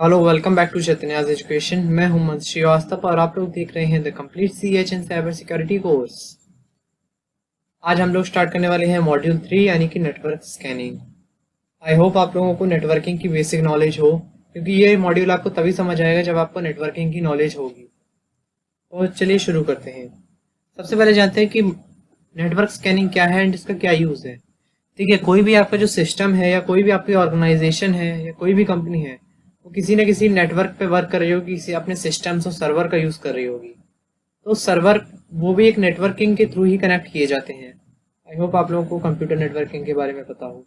Hello, welcome back to Chaitanya's education. मैं हूं मंत श्रीवास्तव और आप लोग देख रहे हैं the complete CH in cyber security course. आज हम लोग स्टार्ट करने वाले हैं मॉड्यूल 3 यानी कि नेटवर्क स्कैनिंग। आई होप आप लोगों को नेटवर्किंग की बेसिक नॉलेज हो, क्योंकि ये मॉड्यूल आपको तभी समझ आएगा जब आपको नेटवर्किंग की नॉलेज होगी। तो चलिए शुरू करते हैं। सबसे पहले जानते हैं कि नेटवर्क स्कैनिंग क्या है एंड इसका क्या यूज़ है। ठीक है, कोई भी आपका जो सिस्टम है या कोई भी आपकी ऑर्गेनाइजेशन है या कोई भी कंपनी है, वो किसी न किसी नेटवर्क पे वर्क कर रही होगी, किसी अपने सिस्टम्स और सर्वर का यूज़ कर रही होगी। तो सर्वर वो भी एक नेटवर्किंग के थ्रू ही कनेक्ट किए जाते हैं। आई होप आप लोगों को कंप्यूटर नेटवर्किंग के बारे में पता हो।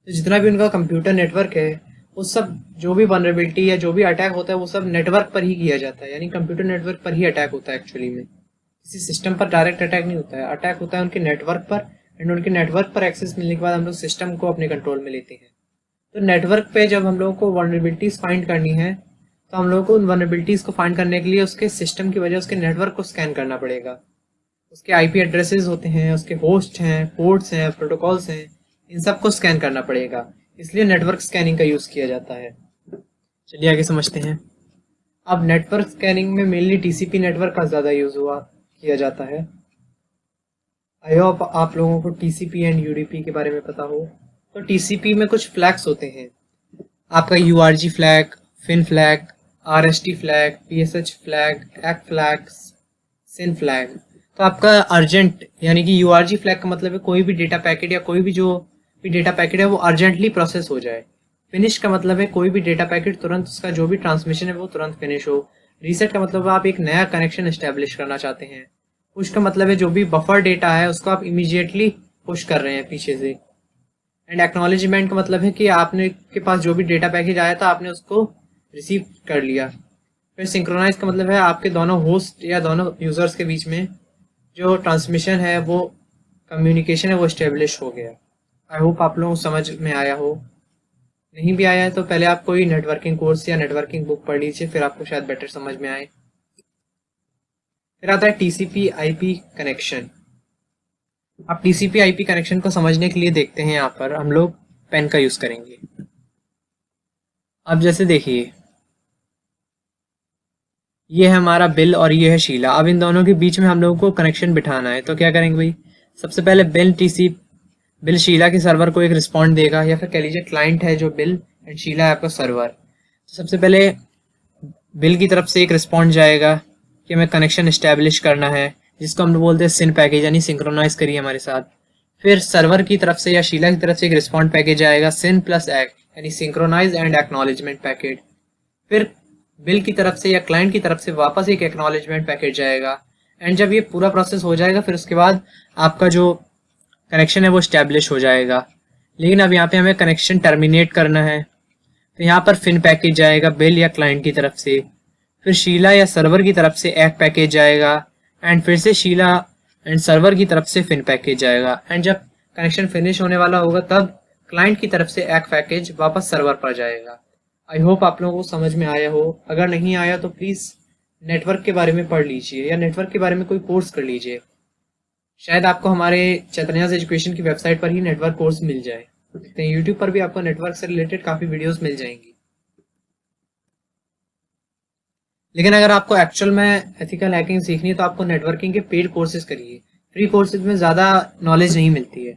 तो जितना भी उनका कंप्यूटर नेटवर्क है, वो सब जो भी वनरेबिलिटी या जो भी अटैक होता है वो सब नेटवर्क पर ही किया जाता है, यानी कंप्यूटर नेटवर्क पर ही अटैक होता है। एक्चुअली में किसी सिस्टम पर डायरेक्ट अटैक नहीं होता है, अटैक होता है उनके नेटवर्क पर। एंड उनके नेटवर्क पर एक्सेस मिलने के बाद हम लोग सिस्टम को अपने कंट्रोल में लेते हैं। तो नेटवर्क पे जब हम लोगों को वनरेबिलिटीज फाइंड करनी है, तो हम लोगों को उन वनरेबिलिटीज को फाइंड करने के लिए उसके सिस्टम की वजह उसके नेटवर्क को स्कैन करना पड़ेगा। उसके आईपी एड्रेसेस होते हैं, उसके होस्ट हैं, पोर्ट्स हैं, प्रोटोकॉल्स हैं, इन सब को स्कैन करना पड़ेगा। इसलिए नेटवर्क स्कैनिंग का यूज़ किया जाता है। चलिए आगे समझते हैं। अब नेटवर्क स्कैनिंग में मेनली टीसीपी नेटवर्क का ज़्यादा यूज़ किया जाता है। आई होप आप लोगों को टीसीपी एंड यूडीपी के बारे में पता हो। तो टीसीपी में कुछ फ्लैग्स होते हैं, आपका URG flag, FIN flag, RST flag, PSH flag, एक्ट फ्लैग, सिन फ्लैग। तो आपका अर्जेंट यानी कि यूआरजी फ्लैग का मतलब है कोई भी डेटा पैकेट या कोई भी जो भी डेटा पैकेट है वो अर्जेंटली प्रोसेस हो जाए। फिनिश का मतलब है कोई भी डेटा पैकेट तुरंत उसका जो भी ट्रांसमिशन है वो तुरंत फिनिश हो। रीसेट का मतलब आप एक नया कनेक्शन एस्टेब्लिश करना चाहते हैं। पुश का मतलब है जो भी बफर डेटा है उसको आप इमीडिएटली पुश कर रहे हैं पीछे से। एंड एक्नॉलेजमेंट का मतलब है कि आपने के पास जो भी डेटा पैकेज आया था आपने उसको रिसीव कर लिया। फिर सिंक्रोनाइज का मतलब है आपके दोनों होस्ट या दोनों यूजर्स के बीच में जो ट्रांसमिशन है वो कम्युनिकेशन है वो इस्टेब्लिश हो गया। आई होप आप लोगों को समझ में आया हो। नहीं भी आया है तो पहले आप कोई नेटवर्किंग कोर्स या नेटवर्किंग बुक पढ़ लीजिए, फिर आपको शायद बेटर समझ में आए। फिर आता है टीसीपी आईपी कनेक्शन। अब टीसीपी आईपी कनेक्शन को समझने के लिए देखते हैं, यहाँ पर हम लोग पेन का यूज करेंगे। अब जैसे देखिए, ये है हमारा बिल और ये है शीला। अब इन दोनों के बीच में हम लोगों को कनेक्शन बिठाना है, तो क्या करेंगे भाई, सबसे पहले बिल शीला के सर्वर को एक रिस्पॉन्ड देगा, या फिर कह लीजिए क्लाइंट है जो बिल एंड शीला है आपका सर्वर। तो सबसे पहले बिल की तरफ से एक रिस्पॉन्ड जाएगा कि हमें कनेक्शन इस्टेब्लिश करना है, जिसको हम बोलते हैं सिन पैकेज, यानी सिंक्रोनाइज करिए हमारे साथ। फिर सर्वर की तरफ से या शीला की तरफ से एक रिस्पॉन्ड पैकेज आएगा, सिन प्लस एक्ट, यानी सिंक्रोनाइज एंड एक्नॉलेजमेंट पैकेज। फिर बिल की तरफ से या क्लाइंट की तरफ से वापस एक एक्नॉलेजमेंट पैकेज जाएगा। एंड जब ये पूरा प्रोसेस हो जाएगा फिर उसके बाद आपका जो कनेक्शन है वो स्टैब्लिश हो जाएगा। लेकिन अब यहाँ पे हमें कनेक्शन टर्मिनेट करना है, तो यहाँ पर फिन पैकेज जाएगा बिल या क्लाइंट की तरफ से। फिर शीला या सर्वर की तरफ से एक्ट पैकेज जाएगा, एंड फिर से शीला एंड सर्वर की तरफ से फिन पैकेज जाएगा। एंड जब कनेक्शन फिनिश होने वाला होगा तब क्लाइंट की तरफ से एक्ट पैकेज वापस सर्वर पर जाएगा। आई होप आप लोगों को समझ में आया हो। अगर नहीं आया तो प्लीज़ नेटवर्क के बारे में पढ़ लीजिए या नेटवर्क के बारे में कोई कोर्स कर लीजिए। शायद आपको हमारे चैतन्याज एजुकेशन की वेबसाइट पर ही नेटवर्क कोर्स मिल जाए। तो यूट्यूब पर भी आपको नेटवर्क से रिलेटेड काफ़ी वीडियोस मिल जाएंगी। लेकिन अगर आपको एक्चुअल में एथिकल हैकिंग सीखनी है तो आपको नेटवर्किंग के पेड कोर्सेज करिए। फ्री कोर्सेज में ज़्यादा नॉलेज नहीं मिलती है।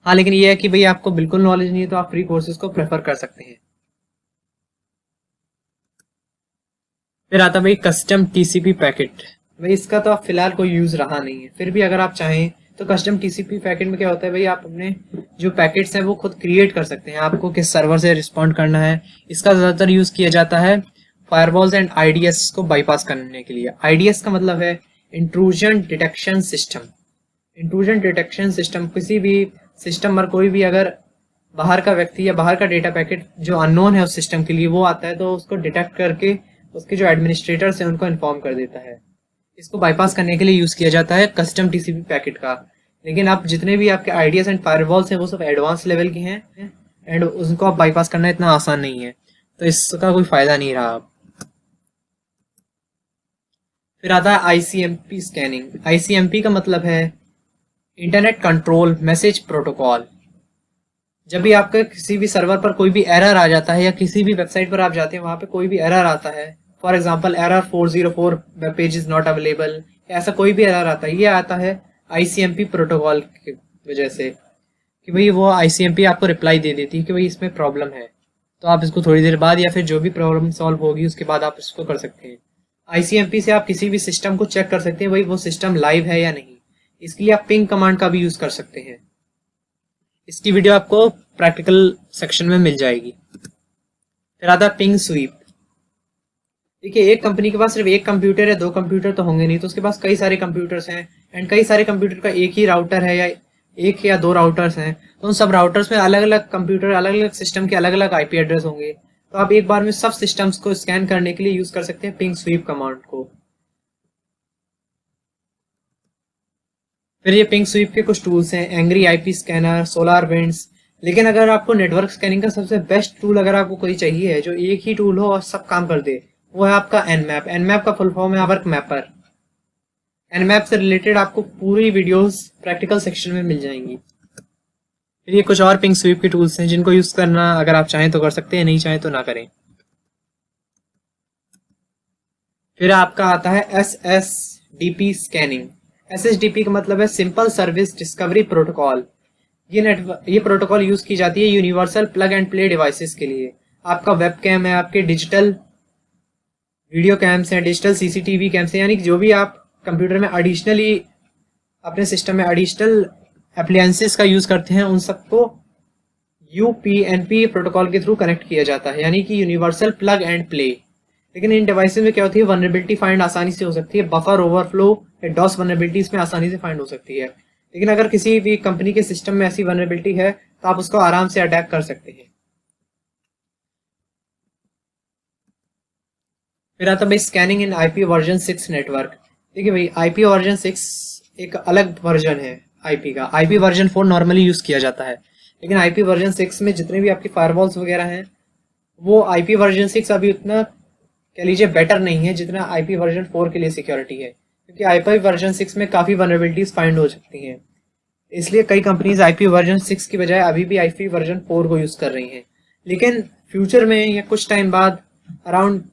हाँ, लेकिन ये है कि भाई आपको बिल्कुल नॉलेज नहीं है तो आप फ्री कोर्सेज को प्रेफर कर सकते हैं। फिर आता भाई कस्टम टीसीपी पैकेट। भाई इसका तो आप फिलहाल कोई यूज़ रहा नहीं है, फिर भी अगर आप चाहें तो कस्टम टीसीपी पैकेट में क्या होता है भाई, आप अपने जो पैकेट्स हैं वो खुद क्रिएट कर सकते हैं। आपको किस सर्वर से रिस्पॉन्ड करना है, इसका ज़्यादातर यूज़ किया जाता है फायरवॉल्स एंड आईडीएस को बाईपास करने के लिए। आईडीएस का मतलब है intrusion detection system. Intrusion detection system किसी भी सिस्टम पर कोई भी अगर बाहर का व्यक्ति या बाहर का डेटा पैकेट जो अननोन है उस सिस्टम के लिए वो आता है तो उसको डिटेक्ट करके उसके जो एडमिनिस्ट्रेटर्स हैं उनको इन्फॉर्म कर देता है। इसको बाईपास करने के लिए यूज़ किया जाता है कस्टम टीसीपी पैकेट का। लेकिन आप जितने भी आपके आईडीएस एंड फायरवॉल्स हैं वो सब एडवांस लेवल के हैं एंड उनको आप बाईपास करना इतना आसान नहीं है, तो इसका कोई फ़ायदा नहीं रहा अब। फिर आता है आईसीएमपी स्कैनिंग। आईसीएमपी का मतलब है इंटरनेट कंट्रोल मैसेज प्रोटोकॉल। जब भी आपका किसी भी सर्वर पर कोई भी एरर आ जाता है या किसी भी वेबसाइट पर आप जाते हैं वहां पे कोई भी एरर आता है, for example error 404 web page is not available, ऐसा कोई भी एरर आता है, ये आता है आईसीएमपी प्रोटोकॉल की वजह से कि भाई वो आईसीएमपी आपको रिप्लाई दे देती है कि भाई इसमें प्रॉब्लम है, तो आप इसको थोड़ी देर बाद या फिर जो भी प्रॉब्लम सॉल्व होगी उसके बाद आप इसको कर सकते हैं। आईसीएमपी से आप किसी भी सिस्टम को चेक कर सकते हैं भाई वो सिस्टम लाइव है या नहीं। इसके लिए आप पिंग कमांड का भी यूज कर सकते हैं। इसकी वीडियो आपको प्रैक्टिकल सेक्शन में मिल जाएगी। फिर आता है पिंग स्वीप। देखिए, एक कंपनी के पास सिर्फ एक कंप्यूटर है, दो कंप्यूटर तो होंगे नहीं, तो उसके पास कई सारे कंप्यूटर्स हैं एंड कई सारे कंप्यूटर का एक ही राउटर है या एक या दो राउटर्स हैं, तो उन सब राउटर्स में अलग अलग कंप्यूटर, अलग अलग सिस्टम के अलग अलग आईपी एड्रेस होंगे। तो आप एक बार में सब सिस्टम्स को स्कैन करने के लिए यूज कर सकते हैं पिंग स्वीप कमांड को। फिर ये पिंग स्वीप के कुछ टूल्स हैं, angry IP scanner, solar winds. लेकिन अगर आपको नेटवर्क स्कैनिंग का सबसे बेस्ट टूल अगर आपको कोई चाहिए है जो एक ही टूल हो और सब काम कर दे, वो है आपका एनमैप। एनमैप का फुल फॉर्म है वर्क मैपर। एनमैप से रिलेटेड आपको पूरी वीडियोस प्रैक्टिकल सेक्शन में मिल जाएंगी। फिर ये कुछ और पिंग स्वीप के टूल्स हैं जिनको यूज करना अगर आप चाहें तो कर सकते हैं, नहीं चाहें तो ना करें। फिर आपका आता है SSDP स्कैनिंग। SSDP का मतलब है सिंपल सर्विस डिस्कवरी प्रोटोकॉल। ये प्रोटोकॉल यूज की जाती है universal plug and play devices के लिए। आपका वेब कैम है, आपके डिजिटल वीडियो कैम्स हैं, डिजिटल सीसीटीवी कैम्स हैं, यानी कि जो भी आप कंप्यूटर में एडिशनली अपने सिस्टम में एडिशनल एप्लायंसेस का यूज करते हैं, उन सबको UPnP प्रोटोकॉल के थ्रू कनेक्ट किया जाता है, यानी कि यूनिवर्सल प्लग एंड प्ले। लेकिन इन डिवाइसेस में क्या होती है, वनरेबिलिटी फाइंड आसानी से हो सकती है, बफर ओवरफ्लो या डॉस वनरेबिलिटी इसमें आसानी से फाइंड हो सकती है। लेकिन अगर किसी भी कंपनी के सिस्टम में ऐसी वनरेबिलिटी है तो आप उसको आराम से अटैक कर सकते हैं। फिर आता है भाई स्कैनिंग इन IP वर्जन 6 नेटवर्क। देखिए भाई, IP वर्जन 6 एक अलग वर्जन है IP का। IP वर्जन 4 नॉर्मली यूज किया जाता है, लेकिन IP वर्जन 6 में जितने भी आपकी फायरवॉल्स वगैरह हैं वो IP वर्जन 6 अभी उतना कह लीजिए बेटर नहीं है जितना IP वर्जन 4 के लिए सिक्योरिटी है, क्योंकि IP वर्जन 6 में काफ़ी वनरेबिलिटीज फाइंड हो सकती हैं। इसलिए कई कंपनीज IP वर्जन 6 की बजाय अभी भी IP वर्जन 4 को यूज़ कर रही हैं। लेकिन फ्यूचर में या कुछ टाइम बाद अराउंड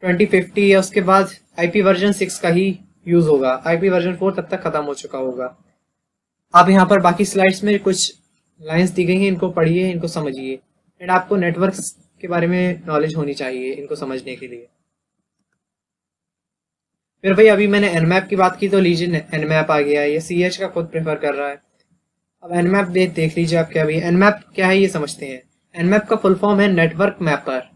2050 या उसके बाद IP वर्जन 6 का ही यूज़ होगा। IP वर्जन 4 तब तक ख़त्म हो चुका होगा। आप यहाँ पर बाकी स्लाइड्स में कुछ लाइंस दी गई हैं, इनको पढ़िए, इनको समझिए एंड आपको नेटवर्क के बारे में नॉलेज होनी चाहिए इनको समझने के लिए। फिर भाई अभी मैंने एनमैप की बात की तो लीजिए एनमैप आ गया, ये CH का खुद प्रेफर कर रहा है। अब एनमैप देख लीजिए आप क्या। भाई एनमैप क्या है ये समझते हैं। एनमैप का फुल फॉर्म है नेटवर्क मैपर।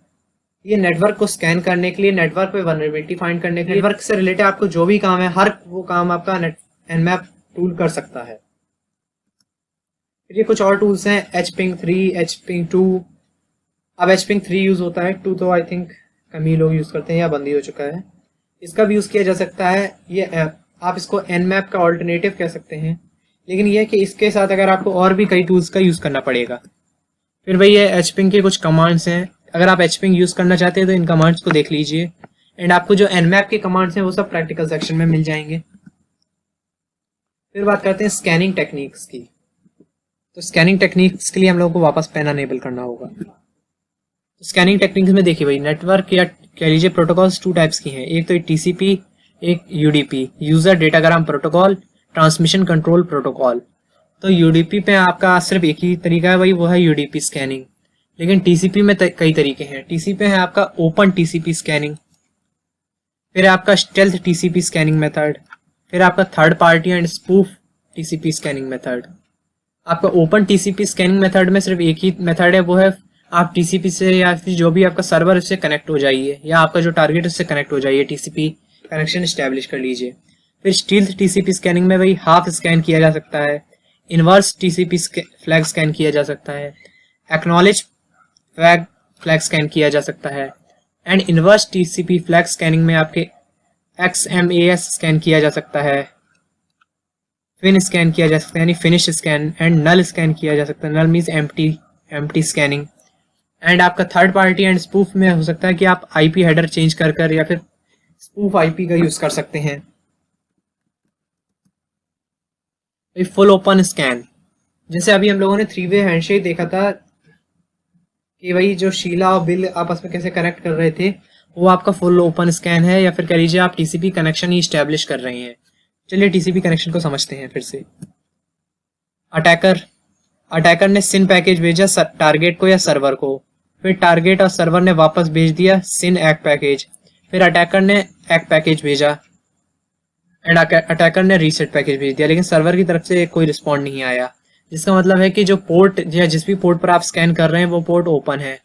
ये नेटवर्क को स्कैन करने के लिए, नेटवर्क पे वनरेबिलिटी फाइंड करने के लिए, नेटवर्क से रिलेटेड आपको जो भी काम है हर वो काम आपका एनमैप टूल कर सकता है। फिर ये कुछ और टूल्स हैं, hping3, hping2। अब hping3 यूज होता है, 2 तो आई थिंक कम ही लोग यूज करते हैं या बंद ही हो चुका है। इसका भी यूज किया जा सकता है। ये आप इसको nmap का ऑल्टरनेटिव कह सकते हैं, लेकिन यह कि इसके साथ अगर आपको और भी कई टूल्स का यूज करना पड़ेगा। फिर भाई ये hping के कुछ कमांड्स हैं, अगर आप hping यूज करना चाहते हैं तो इन कमांड्स को देख लीजिए एंड आपको जो nmap के कमांड्स हैं वो सब प्रैक्टिकल सेक्शन में मिल जाएंगे। फिर बात करते हैं स्कैनिंग टेक्निक्स की। तो स्कैनिंग टेक्निक्स के लिए हम लोगों को वापस पेन अनेबल करना होगा। तो स्कैनिंग टेक्निक्स में देखिए भाई, नेटवर्क या कह लीजिए प्रोटोकॉल्स 2 टाइप्स की हैं, एक तो TCP, एक UDP, user datagram protocol, transmission control protocol. तो UDP पे आपका सिर्फ एक ही तरीका है भाई, वो है UDP स्कैनिंग। लेकिन TCP में कई तरीके हैं। TCP है आपका ओपन TCP स्कैनिंग, फिर आपका स्टेल्थ TCP स्कैनिंग मेथड, फिर आपका third party and spoof TCP scanning method. आपका ओपन TCP स्कैनिंग मेथड में सिर्फ एक ही मेथड है, वो है आप TCP से या फिर जो भी आपका सर्वर उससे कनेक्ट हो जाइए या आपका जो टारगेट उससे कनेक्ट हो जाइए, TCP कनेक्शन इस्टेब्लिश कर लीजिए। फिर स्टील्थ TCP स्कैनिंग में भाई हाफ स्कैन किया जा सकता है, इनवर्स TCP फ्लैग स्कैन किया जा सकता है, एक्नॉलेज फ्लैग स्कैन किया जा सकता है and inverse TCP flag scanning में आपके XMAS स्कैन किया जा सकता है, फिन स्कैन किया जा सकता है यानी finish scan and null scan किया जा सकता है। Null means empty scanning. And आपका थर्ड पार्टी एंड स्पूफ में हो सकता है कि आप IP हेडर चेंज कर या फिर स्पूफ IP का यूज कर सकते हैं। फुल ओपन स्कैन, जैसे अभी हम लोगों ने 3-वे हैंडशेक देखा था कि भाई जो शीला और बिल आपस में कैसे कनेक्ट कर रहे थे, वो आपका फुल ओपन स्कैन है, या फिर कह लीजिए आप टीसीपी कनेक्शन ही स्टैब्लिश कर रहे हैं। चलिए टीसीपी कनेक्शन को समझते हैं फिर से। अटैकर अटैकर ने सिन पैकेज भेजा टारगेट को या सर्वर को, फिर टारगेट और सर्वर ने वापस भेज दिया सिन एक्ट पैकेज, फिर अटैकर ने एक्ट पैकेज भेजा एंड अटैकर ने रीसेट पैकेज भेज दिया, लेकिन सर्वर की तरफ से कोई रिस्पॉन्ड नहीं आया। जिसका मतलब है कि जो पोर्ट या जिस भी पोर्ट पर आप स्कैन कर रहे हैं वो पोर्ट ओपन है।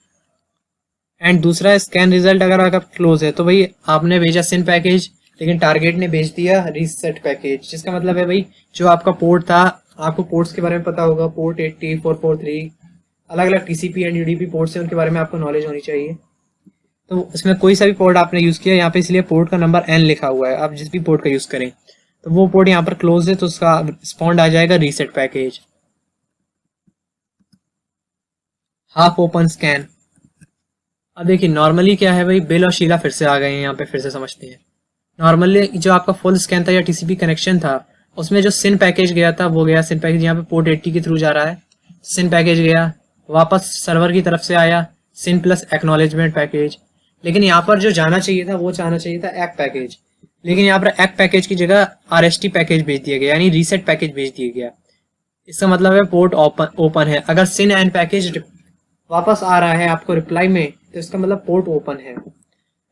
एंड दूसरा स्कैन रिजल्ट अगर क्लोज है तो भाई आपने भेजा सिन पैकेज, लेकिन टारगेट ने भेज दिया रीसेट पैकेज। जिसका मतलब है भाई जो आपका पोर्ट था, आपको पोर्ट्स के बारे में पता होगा, पोर्ट 80, 443, अलग अलग टीसीपी एंड यूडीपी पोर्ट्स हैं, उनके बारे में आपको नॉलेज होनी चाहिए। तो इसमें कोई सा भी पोर्ट आपने यूज किया यहाँ पे, इसलिए पोर्ट का नंबर n लिखा हुआ है। आप जिस भी पोर्ट का यूज करें तो वो पोर्ट यहाँ पर क्लोज है, तो उसका रिस्पॉन्ड आ जाएगा reset package. Half open scan. अब देखिए नॉर्मली क्या है भाई, बिल और शीला फिर से आ गए हैं यहाँ पे, फिर से समझते हैं। नॉर्मली जो आपका फुल स्कैन था या टीसीपी कनेक्शन था, उसमें जो सिन पैकेज गया था वो गया, सिन पैकेज यहाँ पे पोर्ट 80 के थ्रू जा रहा है, सिन पैकेज गया, वापस सर्वर की तरफ से आया सिन प्लस एक्नॉलेजमेंट पैकेज। लेकिन यहाँ पर जो जाना चाहिए था वो जाना चाहिए था एक्ट पैकेज, लेकिन यहाँ पर एक्ट पैकेज की जगह आरएसटी पैकेज भेज दिया गया, यानी रीसेट पैकेज भेज दिया गया। इसका मतलब है पोर्ट ओपन है। अगर सिन एंड पैकेज वापस आ रहा है आपको रिप्लाई में, तो इसका मतलब पोर्ट ओपन है।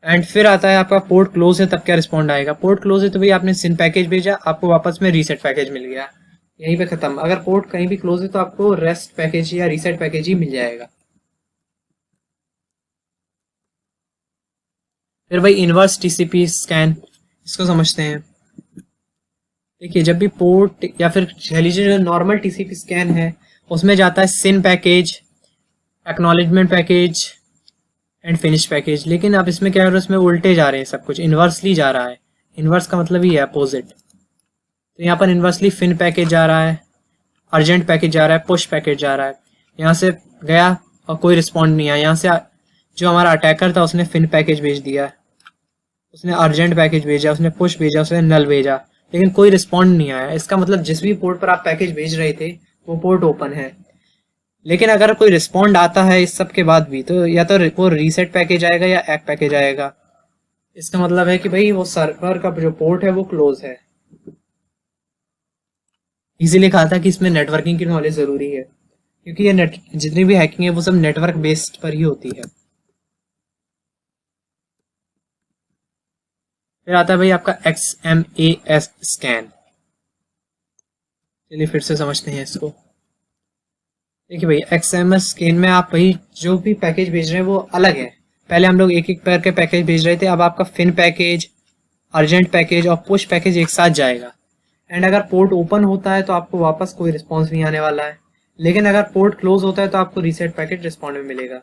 एंड फिर आता है आपका पोर्ट क्लोज है, तब क्या रिस्पॉन्ड आएगा। पोर्ट क्लोज है तो भाई आपने सिन पैकेज भेजा, आपको वापस में रीसेट पैकेज मिल गया, यहीं पे खत्म। अगर पोर्ट कहीं भी क्लोज है तो आपको रेस्ट पैकेज या रीसेट पैकेज ही मिल जाएगा। फिर भाई इनवर्स टीसीपी स्कैन, इसको समझते हैं। देखिए जब भी पोर्ट या फिर कह लीजिए जो नॉर्मल टीसीपी स्कैन है, उसमें जाता है SYN package, acknowledgement package and finish package. लेकिन अब इसमें क्या हो रहा है, इसमें उल्टे जा रहे हैं, सब कुछ इन्वर्सली जा रहा है। इन्वर्स का मतलब ही है अपोजिट। तो यहाँ पर इन्वर्सली फिन पैकेज जा रहा है, अर्जेंट पैकेज जा रहा है, पुश पैकेज जा रहा है। यहाँ से गया और कोई रिस्पॉन्ड नहीं आया। यहाँ से जो हमारा अटैकर था उसने फिन पैकेज भेज दिया, उसने अर्जेंट पैकेज भेजा, उसने पुश भेजा, उसने नल भेजा, लेकिन कोई रिस्पॉन्ड नहीं आया। इसका मतलब जिस भी पोर्ट पर आप पैकेज भेज रहे थे वो पोर्ट ओपन है। लेकिन अगर कोई रिस्पॉन्ड आता है इस सब के बाद भी, तो या तो वो रीसेट पैकेज आएगा या एक्ट पैकेज आएगा। इसका मतलब है कि भाई वो सर्वर का जो पोर्ट है वो क्लोज है। इसीलिए कहा था कि इसमें नेटवर्किंग की नॉलेज जरूरी है, क्योंकि ये जितनी भी हैकिंग है वो सब नेटवर्क बेस्ड पर ही होती है। फिर आता है भाई आपका XMAS स्कैन। चलिए फिर से समझते हैं इसको। देखिए भाई XMAS स्कैन में आप भाई जो भी पैकेज भेज रहे हैं वो अलग है। पहले हम लोग एक एक पैर के पैकेज भेज रहे थे, अब आपका फिन पैकेज, अर्जेंट पैकेज और पुश पैकेज एक साथ जाएगा। एंड अगर पोर्ट ओपन होता है तो आपको वापस कोई रिस्पॉन्स नहीं आने वाला है, लेकिन अगर पोर्ट क्लोज होता है तो आपको रीसेट पैकेज रिस्पॉन्ड में मिलेगा।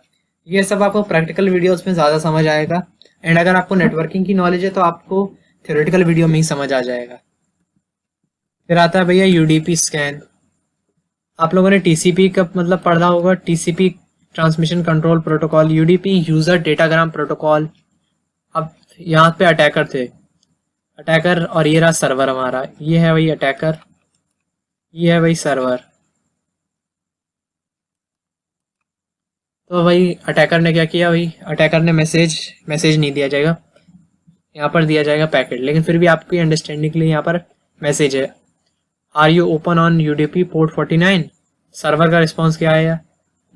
ये सब आपको प्रैक्टिकल वीडियोस में ज़्यादा समझ आएगा, एंड अगर आपको नेटवर्किंग की नॉलेज है तो आपको थ्योरेटिकल वीडियो में ही समझ आ जाएगा। फिर आता है भैया यूडीपी स्कैन। आप लोगों ने टीसीपी का मतलब पढ़ा होगा, TCP transmission control protocol, UDP user datagram protocol. अब यहाँ पे अटैकर थे, अटैकर, और ये रहा सर्वर हमारा। ये है भाई अटैकर, ये है भाई सर्वर। तो भाई अटैकर ने क्या किया, भाई अटैकर ने मैसेज नहीं दिया जाएगा, यहाँ पर दिया जाएगा पैकेट। लेकिन फिर भी आपकी अंडरस्टैंडिंग के लिए यहाँ पर मैसेज है, are you open on UDP port 49। Server का रिस्पॉन्स क्या आया,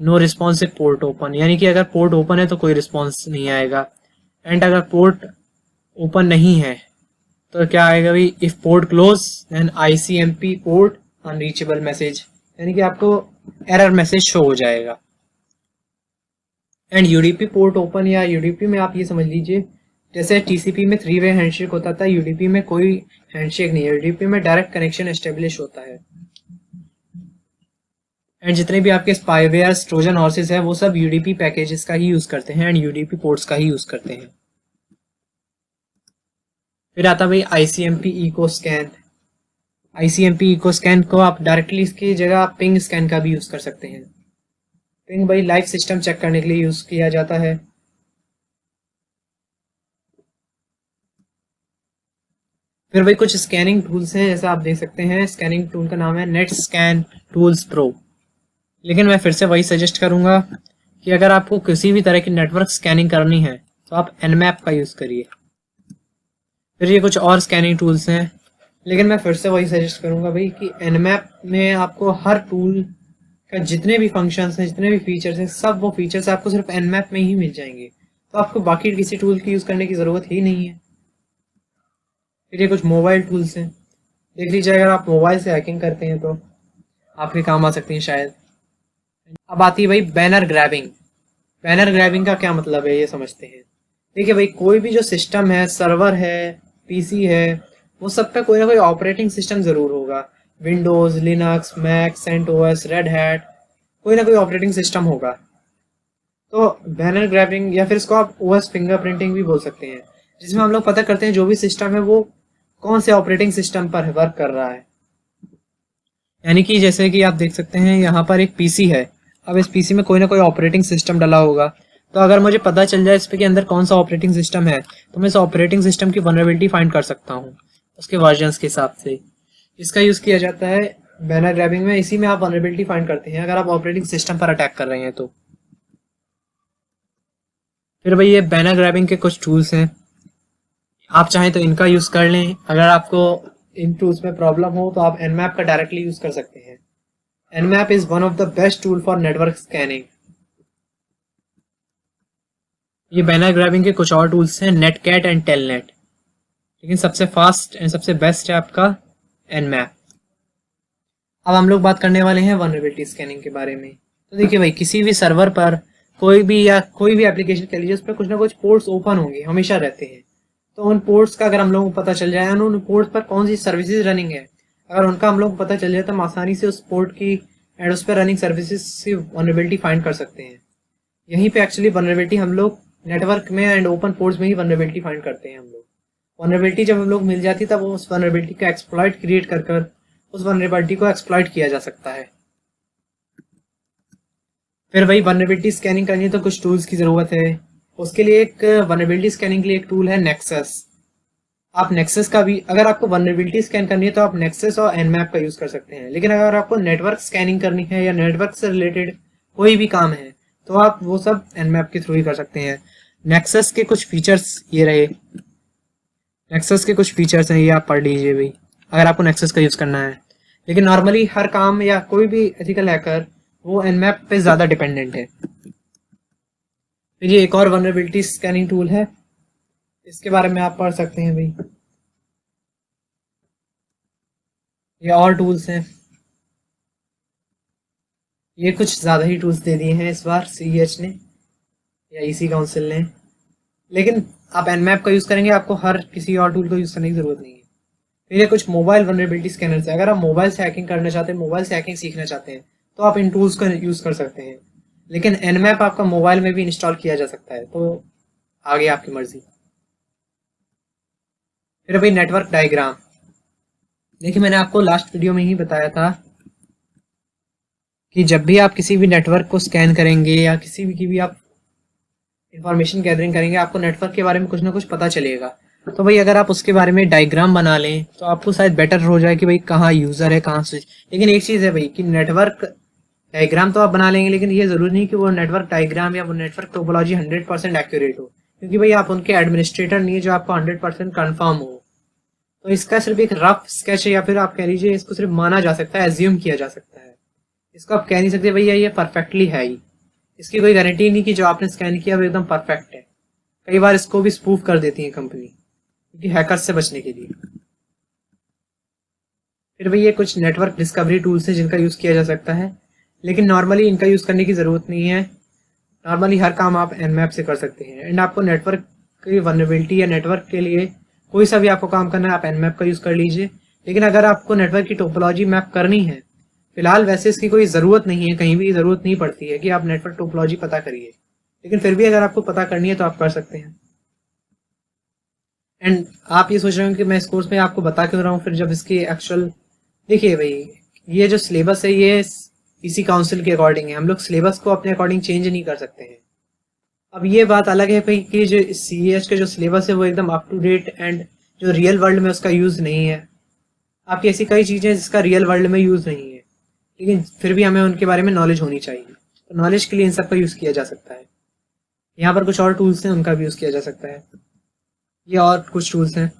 नो रिस्पॉन्सिव पोर्ट ओपन, यानी कि अगर पोर्ट ओपन है तो कोई रिस्पॉन्स नहीं आएगा। एंड अगर पोर्ट ओपन नहीं है तो क्या आएगा भाई, if port close then ICMP port unreachable message, यानी कि आपको एरर मैसेज शो हो जाएगा। एंड यूडीपी पोर्ट ओपन या यूडीपी में आप ये समझ लीजिए, जैसे टीसीपी में 3-वे हैंडशेक होता था, यूडीपी में कोई हैंडशेक नहीं है। यूडीपी में डायरेक्ट कनेक्शन एस्टेब्लिश होता है। एंड जितने भी आपके स्पाईवेयर, ट्रोजन हॉर्सेस है, वो सब यूडीपी पैकेजेस का ही यूज करते हैं एंड यूडीपी पोर्ट्स का ही यूज करते हैं। फिर आता भाई ICMP echo scan. ICMP echo scan को आप डायरेक्टली इसकी जगह पिंग स्कैन का भी यूज कर सकते हैं। पिंग भाई लाइव सिस्टम चेक करने के लिए यूज किया जाता है। फिर भाई कुछ स्कैनिंग टूल्स हैं, जैसे आप देख सकते हैं स्कैनिंग टूल का नाम है नेट स्कैन टूल्स प्रो। लेकिन मैं फिर से वही सजेस्ट करूंगा कि अगर आपको किसी भी तरह की नेटवर्क स्कैनिंग करनी है तो आप nmap का यूज़ करिए। फिर ये कुछ और स्कैनिंग टूल्स हैं, लेकिन मैं फिर से वही सजेस्ट करूंगा भाई कि nmap में आपको हर टूल का जितने भी फंक्शंस हैं, जितने भी फीचर्स हैं, सब वो फीचर्स आपको सिर्फ nmap में ही मिल जाएंगे, तो आपको बाकी किसी टूल की यूज़ करने की ज़रूरत ही नहीं है। फिर ये कुछ मोबाइल टूल्स हैं, देख लीजिए अगर आप मोबाइल से हैकिंग करते हैं तो आपके काम आ सकती हैं शायद। अब आती है भाई बैनर ग्रैबिंग। बैनर ग्रैबिंग का क्या मतलब है ये समझते हैं। देखिए भाई, कोई भी जो सिस्टम है, सर्वर है, पीसी है, वो सब पे कोई ना कोई ऑपरेटिंग सिस्टम ज़रूर होगा। Windows, Linux, Mac, CentOS, Red Hat, कोई ना कोई ऑपरेटिंग सिस्टम होगा। तो बैनर ग्रैबिंग या फिर इसको आप ओएस फिंगरप्रिंटिंग भी बोल सकते हैं, जिसमें हम लोग पता करते हैं जो भी सिस्टम है वो कौन से ऑपरेटिंग सिस्टम पर वर्क कर रहा है। यानी कि जैसे कि आप देख सकते हैं यहाँ पर एक पीसी है, अब इस पीसी में कोई ना कोई ऑपरेटिंग सिस्टम डला होगा, तो अगर मुझे पता चल जाए इस पे के अंदर कौन सा ऑपरेटिंग सिस्टम है तो मैं इस ऑपरेटिंग सिस्टम की वनरेबिलिटी फाइंड कर सकता हूँ उसके वर्जन्स के हिसाब से। इसका यूज़ किया जाता है बैनर ग्रैबिंग में। इसी में आप वनरेबिलिटी फाइंड करते हैं अगर आप ऑपरेटिंग सिस्टम पर अटैक कर रहे हैं तो। फिर भाई ये बैनर ग्रैबिंग के कुछ टूल्स हैं, आप चाहें तो इनका यूज़ कर लें। अगर आपको इन टूल्स में प्रॉब्लम हो तो आप nmap का डायरेक्टली यूज़ कर सकते हैं। nmap is one of the best tool for network scanning. ये बैनर ग्रैबिंग के कुछ और टूल्स हैं, नेटकैट एंड टेलनेट, लेकिन सबसे फास्ट एंड सबसे बेस्ट है आपका nmap। अब हम लोग बात करने वाले हैं वनरेबिलिटी स्कैनिंग के बारे में। तो देखिए भाई, किसी भी सर्वर पर कोई भी एप्लीकेशन कह लीजिए, उस पर कुछ ना कुछ पोर्ट्स ओपन होंगे, हमेशा रहते हैं। तो उन पोर्ट्स का अगर हम लोगों को पता चल जाए, उन पोर्ट्स पर कौन सी सर्विसेज रनिंग है, अगर उनका हम लोग को पता चल जाए तो हम आसानी से उस पोर्ट की एंड उस पर रनिंग सर्विसेज की वनरेबिलिटी फाइंड कर सकते हैं। यहीं पे एक्चुअली वनरेबिलिटी हम लोग नेटवर्क में एंड ओपन पोर्ट्स में ही वनरेबिलिटी फाइंड करते हैं। हम लोग वनरेबिलिटी जब हम लोग मिल जाती है तब उस वनरेबिलिटी का एक्सप्लॉइट क्रिएट कर उस वनरेबिलिटी को एक्सप्लॉइट किया जा सकता है। फिर वही वनरेबिलिटी स्कैनिंग करनी है तो कुछ टूल्स की ज़रूरत है। उसके लिए एक वनरेबिलिटी स्कैनिंग के लिए एक टूल है नेक्सस। आप नेक्सस का भी, अगर आपको वनरेबिलिटी स्कैन करनी है तो आप नेक्सस और nmap का यूज़ कर सकते हैं। लेकिन अगर आपको नेटवर्क स्कैनिंग करनी है या नेटवर्क से रिलेटेड कोई भी काम है तो आप वो सब nmap के थ्रू ही कर सकते हैं। नेक्सस के कुछ फीचर्स ये रहे, नेक्सस के कुछ फीचर्स हैं, ये आप पढ़ लीजिए भाई अगर आपको नेक्सस का यूज़ करना है। लेकिन नॉर्मली हर काम या कोई भी एथिकल हैकर वो nmap पे ज़्यादा डिपेंडेंट है। फिर ये एक और वनरेबिलिटी स्कैनिंग टूल है, इसके बारे में आप पढ़ सकते हैं भाई। ये और टूल्स हैं, ये कुछ ज़्यादा ही टूल्स दे दिए हैं इस बार CEH ने या EC काउंसिल ने। लेकिन आप nmap का यूज़ करेंगे, आपको हर किसी और टूल को यूज़ करने की ज़रूरत नहीं है। फिर ये कुछ मोबाइल वनरेबिलिटी स्कैनर्स है। अगर आप मोबाइल से हैकिंग करना चाहते हैं, मोबाइल से हैकिंग सीखना चाहते हैं तो आप इन टूल्स का यूज़ कर सकते हैं। लेकिन nmap आपका मोबाइल में भी इंस्टॉल किया जा सकता है, तो आगे आपकी मर्जी। फिर भाई नेटवर्क डायग्राम। देखिए, मैंने आपको लास्ट वीडियो में ही बताया था कि जब भी आप किसी भी नेटवर्क को स्कैन करेंगे या किसी भी की भी आप इंफॉर्मेशन गैदरिंग करेंगे, आपको नेटवर्क के बारे में कुछ ना कुछ पता चलेगा। तो भाई अगर आप उसके बारे में डायग्राम बना लें तो आपको शायद बेटर हो जाए कि भाई कहाँ यूज़र है, कहाँ स्विच। लेकिन एक चीज़ है भाई कि नेटवर्क डायग्राम तो आप बना लेंगे, लेकिन ये ज़रूरी नहीं कि वो नेटवर्क डायग्राम या वो नेटवर्क टोपोलॉजी 100% एक्यूरेट हो, क्योंकि भाई आप उनके एडमिनिस्ट्रेटर नहीं है जो आपको 100% कन्फर्म हो। तो इसका सिर्फ एक रफ स्केच है, या फिर आप कह लीजिए इसको सिर्फ माना जा सकता है, एज्यूम किया जा सकता है। इसको आप कह नहीं सकते भैया ये परफेक्टली है ही, इसकी कोई गारंटी नहीं कि जो आपने स्कैन किया वो एकदम परफेक्ट है। कई बार इसको भी स्पूफ कर देती है कंपनी, क्योंकि हैकर्स से बचने के लिए। फिर भाई ये कुछ नेटवर्क डिस्कवरी टूल्स हैं जिनका यूज़ किया जा सकता है, लेकिन नॉर्मली इनका यूज़ करने की ज़रूरत नहीं है। नॉर्मली हर काम आप nmap से कर सकते हैं। एंड आपको नेटवर्क की वनरेबिलिटी या नेटवर्क के लिए कोई सा भी आपको काम करना है, आप nmap का यूज़ कर लीजिए। लेकिन अगर आपको नेटवर्क की टोपोलॉजी मैप करनी है, फिलहाल वैसे इसकी कोई ज़रूरत नहीं है, कहीं भी ज़रूरत नहीं पड़ती है कि आप नेटवर्क टोपोलॉजी पता करिए। लेकिन फिर भी अगर आपको पता करनी है तो आप कर सकते हैं। एंड आप ये सोच रहे हो कि मैं इस कोर्स में आपको बता क्यों रहा हूँ, फिर जब इसकी एक्चुअल देखिए भाई, ये जो सिलेबस है ये इसी काउंसिल के अकॉर्डिंग है। हम लोग सिलेबस को अपने अकॉर्डिंग चेंज नहीं कर सकते हैं। अब ये बात अलग है भाई कि जो CEH का जो सिलेबस है वो एकदम अप टू डेट एंड जो रियल वर्ल्ड में उसका यूज़ नहीं है, आपकी ऐसी कई चीज़ें जिसका रियल वर्ल्ड में यूज़ नहीं है, लेकिन फिर भी हमें उनके बारे में नॉलेज होनी चाहिए। तो नॉलेज के लिए इन सब का यूज़ किया जा सकता है। यहाँ पर कुछ और टूल्स हैं, उनका भी यूज़ किया जा सकता है। ये और कुछ टूल्स हैं,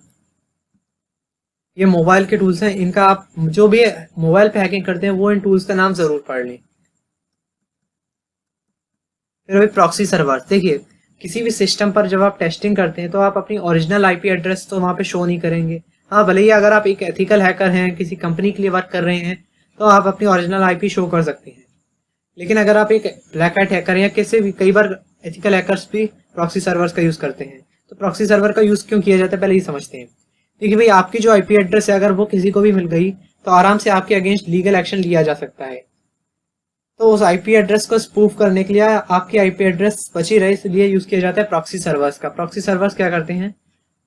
ये मोबाइल के टूल्स हैं। इनका आप जो भी मोबाइल पे हैकिंग करते हैं वो इन टूल्स का नाम ज़रूर पढ़ लें। फिर अभी प्रॉक्सी सर्वर, देखिए किसी भी सिस्टम पर जब आप टेस्टिंग करते हैं तो आप अपनी ओरिजिनल आईपी एड्रेस तो वहाँ पे शो नहीं करेंगे। हाँ, भले ही अगर आप एक एथिकल हैकर हैं, किसी कंपनी के लिए वर्क कर रहे हैं, तो आप अपनी ओरिजिनल आईपी शो कर सकते हैं। लेकिन अगर आप एक ब्लैक हैट हैकर हैं या किसी भी, कई बार एथिकल हैकर्स भी प्रॉक्सी सर्वर्स का यूज़ करते हैं। तो प्रॉक्सी सर्वर का यूज़ क्यों किया जाता है, पहले ही समझते हैं। देखिए भाई, आपकी जो आईपी एड्रेस है अगर वो किसी को भी मिल गई तो आराम से आपके अगेंस्ट लीगल एक्शन लिया जा सकता है। तो उस आईपी एड्रेस को स्पूफ करने के लिए आपकी आईपी एड्रेस बची रहे, इसलिए यूज किया जाता है प्रॉक्सी सर्वर्स का। प्रॉक्सी सर्वर्स क्या करते हैं,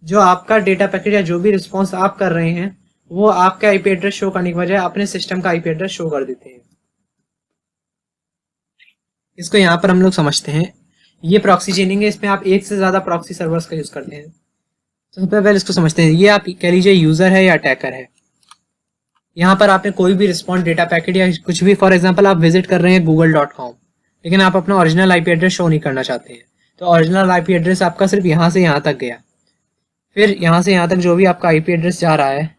जो आपका डेटा पैकेट या जो भी रिस्पॉन्स आप कर रहे हैं वो आपके आईपी एड्रेस शो करने के बजाय अपने सिस्टम का आईपी एड्रेस शो कर देते हैं। इसको यहाँ पर हम लोग समझते हैं। ये प्रॉक्सी चेनिंग है, इसमें आप एक से ज्यादा प्रॉक्सी सर्वर्स का यूज करते हैं। तो सबसे पहले इसको समझते हैं। ये आप कह लीजिए यूजर है या अटैकर है। यहाँ पर आपने कोई भी रिस्पॉन्स डेटा पैकेट या कुछ भी, फॉर एग्जांपल आप विजिट कर रहे हैं google.com, लेकिन आप अपना ओरिजिनल आईपी एड्रेस शो नहीं करना चाहते हैं। तो ओरिजिनल आईपी एड्रेस आपका सिर्फ यहाँ से यहाँ तक गया, फिर यहाँ से यहाँ तक जो भी आपका आईपी एड्रेस जा रहा है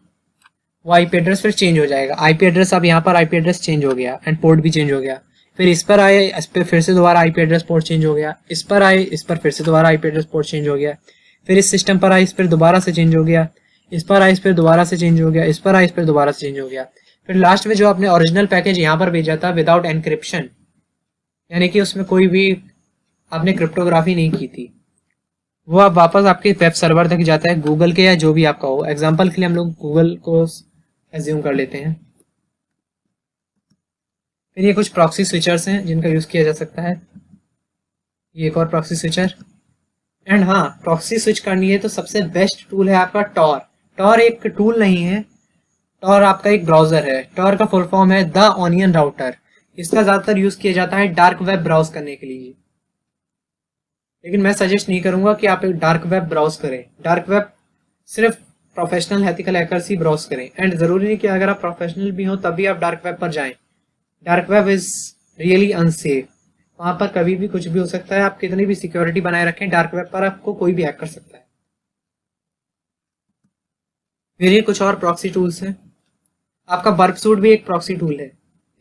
वो आईपी एड्रेस फिर चेंज हो जाएगा। आईपी एड्रेस अब यहाँ पर आईपी एड्रेस चेंज हो गया एंड पोर्ट भी चेंज हो गया। फिर इस पर आए, इस पर फिर से दोबारा आईपी एड्रेस पोर्ट चेंज हो गया। इस पर आए, इस पर फिर से दोबारा आईपी एड्रेस पोर्ट चेंज हो गया। फिर इस सिस्टम पर आए, इस पर दोबारा से चेंज हो गया। इस पर आए, इस पर दोबारा से चेंज हो गया। इस पर आए, इस पर दोबारा से चेंज हो गया। फिर लास्ट में जो आपने ओरिजिनल पैकेज यहाँ पर भेजा था विदाउट एनक्रिप्शन, यानी कि उसमें कोई भी आपने क्रिप्टोग्राफी नहीं की थी, वो अब वापस आपके वेब सर्वर तक जाता है, गूगल के या जो भी आपका हो। एग्जांपल के लिए हम लोग गूगल को एज्यूम कर लेते हैं। फिर ये कुछ प्रॉक्सी स्विचर्स हैं जिनका यूज़ किया जा सकता है। ये एक और प्रॉक्सी स्विचर। एंड हाँ, प्रॉक्सी स्विच करनी है तो सबसे बेस्ट टूल है आपका टॉर। टॉर एक टूल नहीं है, टॉर आपका एक ब्राउजर है। टॉर का फुल फॉर्म है द ऑनियन राउटर। इसका ज़्यादातर यूज़ किया जाता है डार्क वेब ब्राउज करने के लिए, लेकिन मैं सजेस्ट नहीं करूंगा कि आप एक डार्क वेब ब्राउज करें। डार्क वेब सिर्फ प्रोफेशनल एथिकल हैकर्स ही ब्राउज करें, एंड ज़रूरी नहीं कि अगर आप प्रोफेशनल भी हो तब भी आप डार्क वेब पर जाएं। Dark web is really unsafe, वहां पर कभी भी कुछ भी हो सकता है। आप कितनी भी सिक्योरिटी बनाए रखें, डार्क वेब पर आपको कोई भी हैक कर सकता है। फिर ये कुछ और प्रॉक्सी टूल्स हैं। आपका बर्प सूट भी एक प्रॉक्सी टूल है,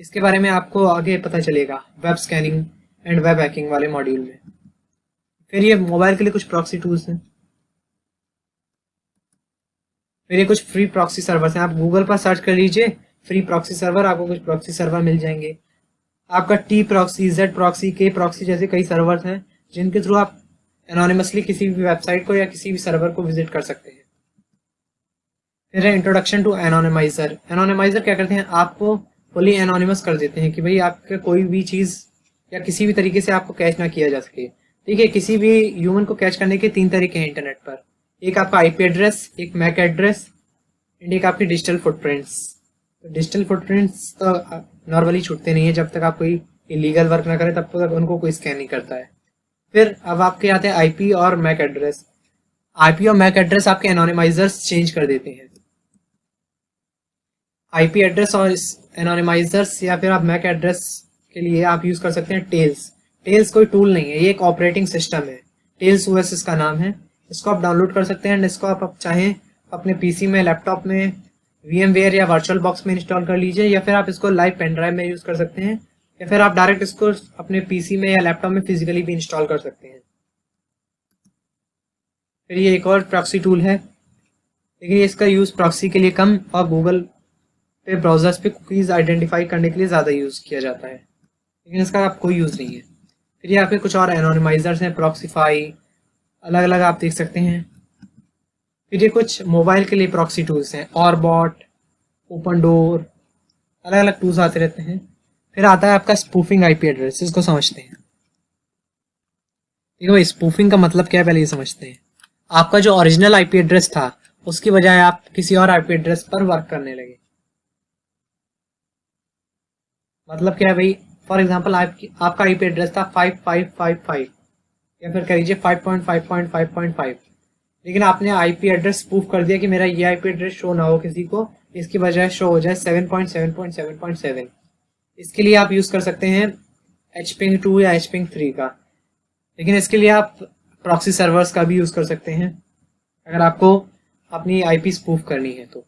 इसके बारे में आपको आगे पता चलेगा web scanning and web hacking वाले मॉड्यूल में। फिर ये मोबाइल के लिए कुछ प्रॉक्सी टूल्स हैं। फिर ये कुछ फ्री प्रॉक्सी सर्वर्स हैं। आप गूगल पर सर्च कर लीजिए फ्री प्रॉक्सी सर्वर, आपको कुछ प्रॉक्सी सर्वर मिल जाएंगे। आपका टी प्रॉक्सी, जेड प्रॉक्सी, के प्रॉक्सी जैसे कई सर्वर्स हैं जिनके थ्रू आप एनोनिमसली किसी भी वेबसाइट को या किसी भी सर्वर को विजिट कर सकते हैं। फिर है इंट्रोडक्शन टू एनोनिमाइजर। एनोनिमाइजर क्या करते हैं, आपको फुली एनोनिमस कर देते हैं कि भाई आपका कोई भी चीज़ या किसी भी तरीके से आपको कैच ना किया जा सके। ठीक है, किसी भी ह्यूमन को कैच करने के 3 तरीके हैं इंटरनेट पर। एक आपका आईपी एड्रेस, एक मैक एड्रेस एंड एक आपकी डिजिटल फुटप्रिंट्स। तो डिजिटल फुटप्रिंट्स तो नॉर्मली छूटते नहीं है, जब तक आप कोई इलीगल वर्क ना करें तब तक उनको कोई स्कैन नहीं करता है। फिर अब आपके आते हैं आईपी और मैक एड्रेस। आईपी और मैक एड्रेस आपके एनोनिमाइजर्स चेंज कर देते हैं। आईपी एड्रेस और एनोनिमाइजर्स या फिर आप मैक एड्रेस के लिए आप यूज कर सकते हैं टेल्स। टेल्स कोई टूल नहीं है, ये एक ऑपरेटिंग सिस्टम है। टेल्स ओएस इसका नाम है। इसको आप डाउनलोड कर सकते हैं एंड इसको आप चाहें अपने पीसी में, लैपटॉप में, VMware या वर्चुअल बॉक्स में इंस्टॉल कर लीजिए, या फिर आप इसको लाइव पेन ड्राइव में यूज कर सकते हैं, या फिर आप डायरेक्ट इसको अपने पीसी में या लैपटॉप में फिजिकली भी इंस्टॉल कर सकते हैं। फिर ये एक और प्रॉक्सी टूल है, लेकिन इसका यूज प्रॉक्सी के लिए कम और गूगल पे ब्राउजर्स पे कुकीज आइडेंटिफाई करने के लिए ज़्यादा यूज़ किया जाता है, लेकिन इसका आप कोई यूज़ नहीं है। फिर ये आपके कुछ और एनोनिमाइजर्स हैं, प्रॉक्सीफाई, अलग अलग आप देख सकते हैं। फिर ये कुछ मोबाइल के लिए प्रॉक्सी टूल्स हैं, ऑरबॉट, ओपन डोर, अलग अलग टूल्स आते रहते हैं। फिर आता है आपका स्पूफिंग आईपी एड्रेस, इसको समझते हैं। ठीक है भाई, स्पूफिंग का मतलब क्या है पहले ये समझते हैं। आपका जो ओरिजिनल आईपी एड्रेस था उसकी बजाय आप किसी और आईपी एड्रेस पर वर्क करने लगे। मतलब क्या है भाई, फॉर एग्जांपल आपका आईपी एड्रेस था 5555 या फिर कह लीजिए 5.5.5.5, लेकिन आपने आईपी एड्रेस स्पूफ कर दिया कि मेरा ये आईपी एड्रेस शो ना हो किसी को, इसकी बजाय शो हो जाए 7.7.7.7। इसके लिए आप यूज कर सकते हैं hping 2 या hping 3 का, लेकिन इसके लिए आप प्रॉक्सी सर्वर्स का भी यूज कर सकते हैं अगर आपको अपनी आईपी स्पूफ करनी है तो।